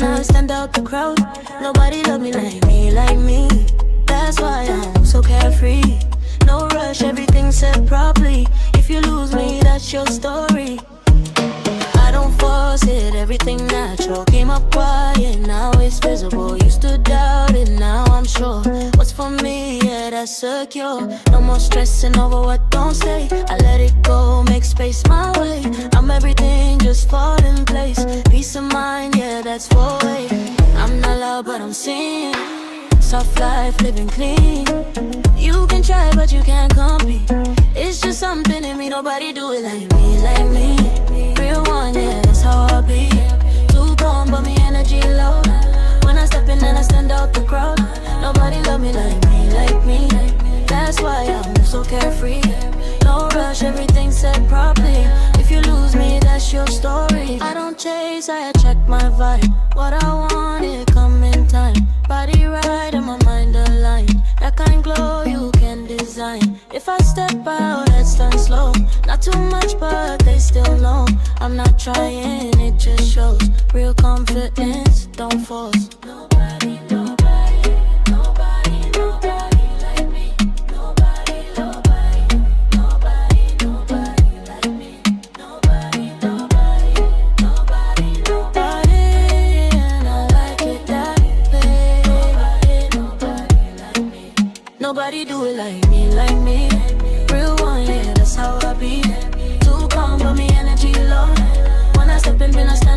and I stand out the crowd. Nobody love me like me, like me. That's why I'm so carefree. No rush, everything said properly. If you lose me, that's your story. I don't force it, everything natural. Came up quiet, now it's visible. Used to doubt it, now I'm sure. What's for me, yeah, that's secure. No more stressing over what don't stay. I let it go, make space my way. I'm everything, just fall in place. Peace of mind, yeah, that's for it. I'm not loud, but I'm seeing. Soft life, living clean. You can try, but you can't compete. It's just something in me, nobody do it like me, like me. Real one, yeah, that's how I be. Too calm, but me energy low. When I step in and I stand out the crowd. Nobody love me like me, like me. That's why I'm so carefree. No rush, everything said properly. If you lose me, that's your story. I don't chase, I check my vibe. What I want, it come in time. Body right and my mind aligned. That kind glow you can design. If I step out, heads turn slow. Not too much, but they still know. I'm not trying, it just shows. Real confidence, don't force. Nobody, nobody, nobody, nobody like me. Nobody, nobody, nobody, nobody like me. Nobody, nobody, nobody, nobody. And I like it that way. Nobody, nobody like me. Nobody do it like me, like me. Real one, yeah, that's how I be. Too calm, but me energy low. When I step in, I stand